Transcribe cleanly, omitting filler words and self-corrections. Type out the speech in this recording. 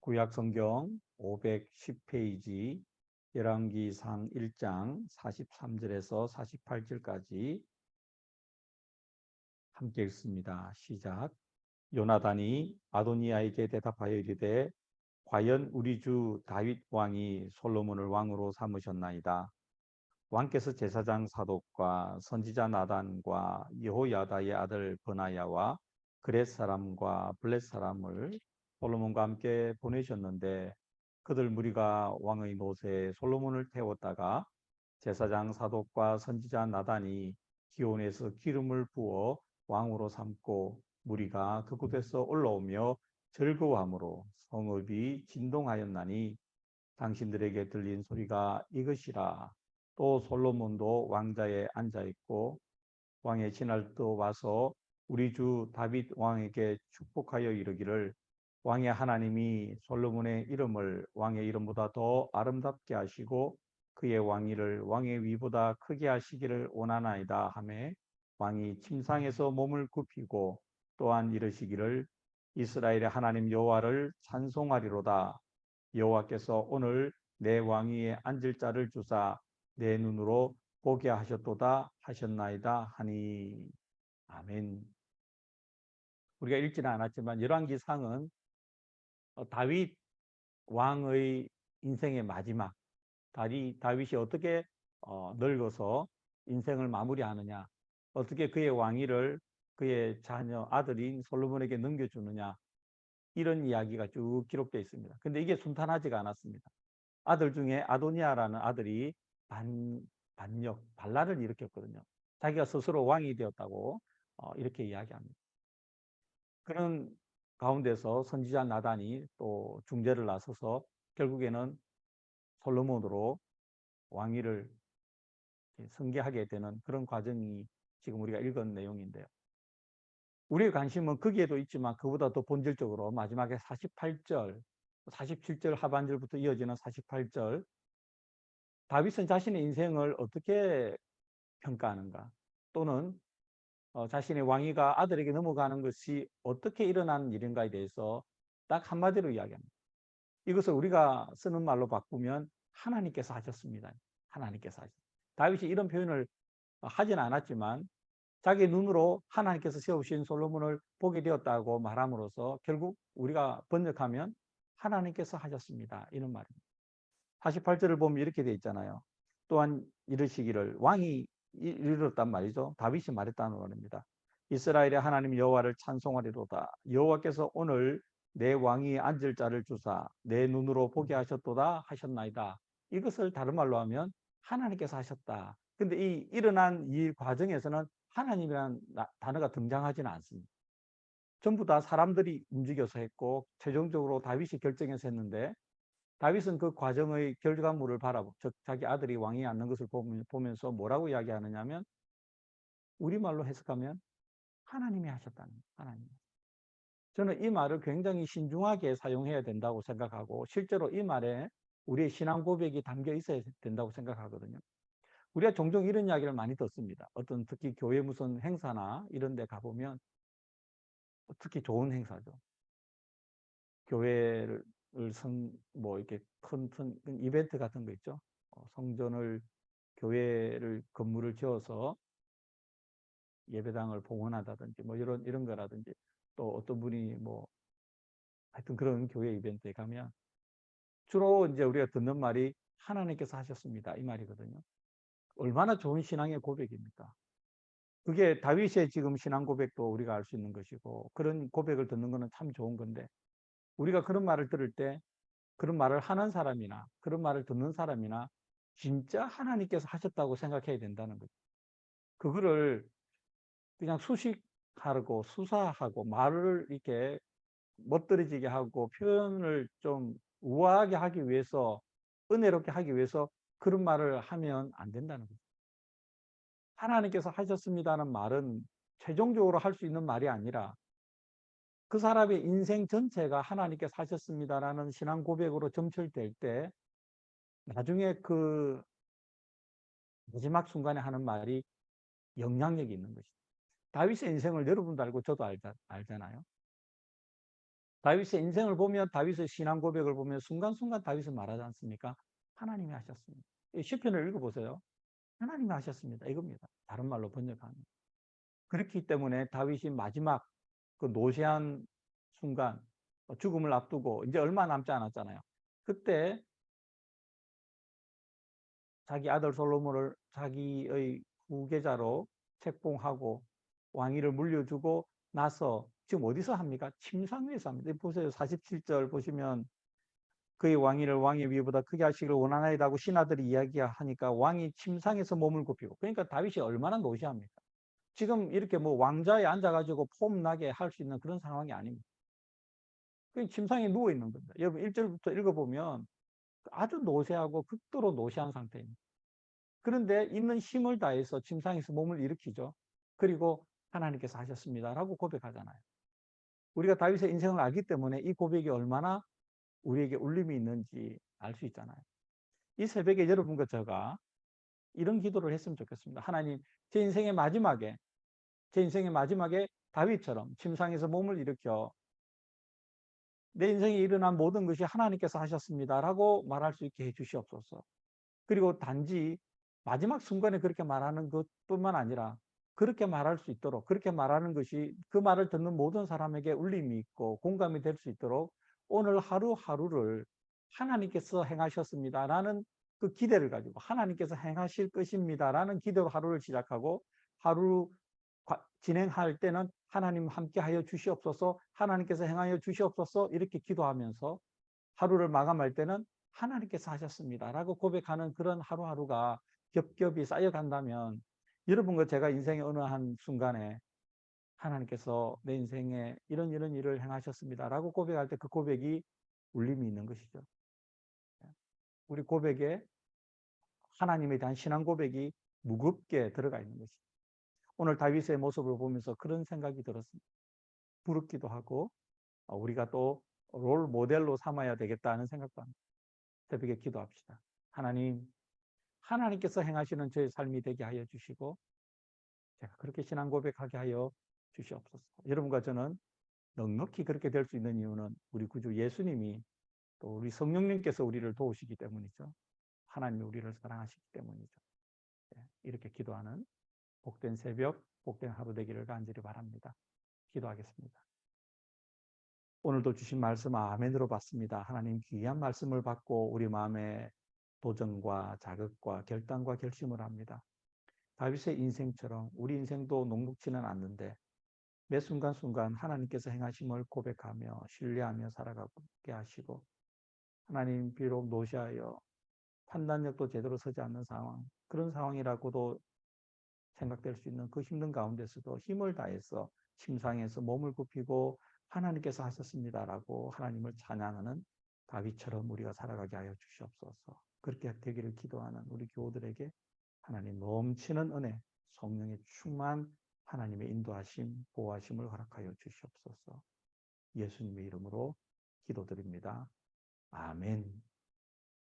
구약성경 510페이지 열왕기상 1장 43절에서 48절까지 함께 읽습니다. 시작. 요나단이 아도니아에게 대답하여 이르되 과연 우리 주 다윗 왕이 솔로몬을 왕으로 삼으셨나이다. 왕께서 제사장 사독과 선지자 나단과 여호야다의 아들 버나야와 그렛 사람과 블렛 사람을 솔로몬과 함께 보내셨는데 그들 무리가 왕의 노새에 솔로몬을 태웠다가 제사장 사독과 선지자 나단이 기온에서 기름을 부어 왕으로 삼고 무리가 그곳에서 올라오며 즐거워하므로 성읍이 진동하였나니 당신들에게 들린 소리가 이것이라. 또 솔로몬도 왕자에 앉아있고 왕의 진할도 와서 우리 주 다윗 왕에게 축복하여 이르기를 왕의 하나님이 솔로몬의 이름을 왕의 이름보다 더 아름답게 하시고 그의 왕위를 왕의 위보다 크게 하시기를 원하나이다 하매 왕이 침상에서 몸을 굽히고 또한 이르시기를 이스라엘의 하나님 여호와를 찬송하리로다. 여호와께서 오늘 내 왕위에 앉을 자를 주사 내 눈으로 보게 하셨도다 하셨나이다 하니. 아멘. 우리가 읽지는 않았지만 열왕기상은 다윗 왕의 인생의 마지막, 다윗이 어떻게 늙어서 인생을 마무리하느냐, 어떻게 그의 왕위를 그의 자녀 아들인 솔로몬에게 넘겨주느냐, 이런 이야기가 쭉 기록되어 있습니다. 근데 이게 순탄하지가 않았습니다. 아들 중에 아도니아라는 아들이 반란을 일으켰거든요. 자기가 스스로 왕이 되었다고 이렇게 이야기합니다. 그런 가운데서 선지자 나단이 또 중재를 나서서 결국에는 솔로몬으로 왕위를 승계하게 되는 그런 과정이 지금 우리가 읽은 내용인데요. 우리의 관심은 거기에도 있지만 그보다 더 본질적으로 마지막에 48절, 47절 하반절부터 이어지는 48절, 다윗은 자신의 인생을 어떻게 평가하는가, 또는 자신의 왕위가 아들에게 넘어가는 것이 어떻게 일어나는 일인가에 대해서 딱 한마디로 이야기합니다. 이것을 우리가 쓰는 말로 바꾸면 하나님께서 하셨습니다. 하나님께서 하셨습니다. 다윗이 이런 표현을 하진 않았지만 자기 눈으로 하나님께서 세우신 솔로몬을 보게 되었다고 말함으로써 결국 우리가 번역하면 하나님께서 하셨습니다, 이런 말입니다. 48절을 보면 이렇게 되어 있잖아요. 또한 이르시기를, 왕이 이르렀단 말이죠. 다윗이 말했다는 말입니다. 이스라엘의 하나님 여호와를 찬송하리로다. 여호와께서 오늘 내 왕이 앉을 자를 주사 내 눈으로 보게 하셨도다 하셨나이다. 이것을 다른 말로 하면 하나님께서 하셨다. 근데 이 일어난 이 과정에서는 하나님이라는 단어가 등장하지는 않습니다. 전부 다 사람들이 움직여서 했고 최종적으로 다윗이 결정해서 했는데, 다윗은 그 과정의 결과물을 바라보고, 즉 자기 아들이 왕위에 앉는 것을 보면서 뭐라고 이야기하느냐면, 우리말로 해석하면 하나님이 하셨다는 거예요. 하나님. 저는 이 말을 굉장히 신중하게 사용해야 된다고 생각하고, 실제로 이 말에 우리의 신앙 고백이 담겨 있어야 된다고 생각하거든요. 우리가 종종 이런 이야기를 많이 듣습니다. 어떤 특히 교회 무슨 행사나 이런 데 가보면, 특히 좋은 행사죠. 교회를 뭐 이렇게 큰 이벤트 같은 거 있죠. 성전을, 교회를 건물을 지어서 예배당을 봉헌하다든지 뭐 이런 거라든지, 또 어떤 분이 뭐 하여튼 그런 교회 이벤트에 가면 주로 이제 우리가 듣는 말이 하나님께서 하셨습니다, 이 말이거든요. 얼마나 좋은 신앙의 고백입니까? 그게 다윗의 지금 신앙 고백도 우리가 알 수 있는 것이고, 그런 고백을 듣는 거는 참 좋은 건데, 우리가 그런 말을 들을 때 그런 말을 하는 사람이나 그런 말을 듣는 사람이나 진짜 하나님께서 하셨다고 생각해야 된다는 거죠. 그거를 그냥 수식하고 수사하고 말을 이렇게 멋들어지게 하고 표현을 좀 우아하게 하기 위해서, 은혜롭게 하기 위해서 그런 말을 하면 안 된다는 거죠. 하나님께서 하셨습니다는 말은 최종적으로 할 수 있는 말이 아니라 그 사람의 인생 전체가 하나님께서 하셨습니다라는 신앙 고백으로 점철될 때 나중에 그 마지막 순간에 하는 말이 영향력이 있는 것이죠. 다윗의 인생을 여러분도 알고 저도 알잖아요. 다윗의 인생을 보면, 다윗의 신앙 고백을 보면 순간순간 다윗은 말하지 않습니까? 하나님이 하셨습니다. 시편을 읽어보세요. 하나님이 하셨습니다. 이겁니다. 다른 말로 번역하면. 그렇기 때문에 다윗이 마지막 그 노쇠한 순간, 죽음을 앞두고 이제 얼마 남지 않았잖아요. 그때 자기 아들 솔로몬을 자기의 후계자로 책봉하고 왕위를 물려주고 나서 지금 어디서 합니까? 침상위에서 합니다. 보세요. 47절 보시면 그의 왕위를 왕의 위보다 크게 하시기를 원하나이다 고 신하들이 이야기하니까 왕이 침상에서 몸을 굽히고, 그러니까 다윗이 얼마나 노시합니까? 지금 이렇게 뭐 왕자에 앉아가지고 폼나게 할 수 있는 그런 상황이 아닙니다. 그냥 침상에 누워 있는 겁니다. 여러분 1절부터 읽어보면 아주 노쇠하고 극도로 노쇠한 상태입니다. 그런데 있는 힘을 다해서 침상에서 몸을 일으키죠. 그리고 하나님께서 하셨습니다라고 고백하잖아요. 우리가 다윗의 인생을 알기 때문에 이 고백이 얼마나 우리에게 울림이 있는지 알 수 있잖아요. 이 새벽에 여러분과 제가 이런 기도를 했으면 좋겠습니다. 하나님, 제 인생의 마지막에 다윗처럼 침상에서 몸을 일으켜 내 인생에 일어난 모든 것이 하나님께서 하셨습니다라고 말할 수 있게 해주시옵소서. 그리고 단지 마지막 순간에 그렇게 말하는 것뿐만 아니라 그렇게 말할 수 있도록, 그렇게 말하는 것이 그 말을 듣는 모든 사람에게 울림이 있고 공감이 될 수 있도록 오늘 하루하루를 하나님께서 행하셨습니다라는 그 기대를 가지고, 하나님께서 행하실 것입니다라는 기대로 하루를 시작하고, 하루 진행할 때는 하나님 함께 하여 주시옵소서, 하나님께서 행하여 주시옵소서 이렇게 기도하면서 하루를 마감할 때는 하나님께서 하셨습니다라고 고백하는 그런 하루하루가 겹겹이 쌓여간다면, 여러분과 제가 인생의 어느 한 순간에 하나님께서 내 인생에 이런 일을 행하셨습니다라고 고백할 때 그 고백이 울림이 있는 것이죠. 우리 고백에 하나님에 대한 신앙 고백이 무겁게 들어가 있는 것이죠. 오늘 다윗의 모습을 보면서 그런 생각이 들었습니다. 부럽기도 하고 우리가 또 롤 모델로 삼아야 되겠다는 생각도 합니다. 새벽에 기도합시다. 하나님께서 행하시는 저의 삶이 되게 하여 주시고 제가 그렇게 신앙 고백하게 하여 주시옵소서. 여러분과 저는 넉넉히 그렇게 될 수 있는 이유는 우리 구주 예수님이 또 우리 성령님께서 우리를 도우시기 때문이죠. 하나님이 우리를 사랑하시기 때문이죠. 이렇게 기도하는 복된 새벽, 복된 하루 되기를 간절히 바랍니다. 기도하겠습니다. 오늘도 주신 말씀 아멘으로 받습니다. 하나님 귀한 말씀을 받고 우리 마음에 도전과 자극과 결단과 결심을 합니다. 다윗의 인생처럼 우리 인생도 녹록지는 않는데 매 순간순간 하나님께서 행하심을 고백하며 신뢰하며 살아가게 하시고, 하나님 비록 노시하여 판단력도 제대로 서지 않는 상황, 그런 상황이라고도 생각될 수 있는 그 힘든 가운데서도 힘을 다해서 침상에서 몸을 굽히고 하나님께서 하셨습니다라고 하나님을 찬양하는 다윗처럼 우리가 살아가게 하여 주시옵소서. 그렇게 되기를 기도하는 우리 교우들에게 하나님 넘치는 은혜, 성령의 충만 하나님의 인도하심, 보호하심을 허락하여 주시옵소서. 예수님의 이름으로 기도드립니다. 아멘.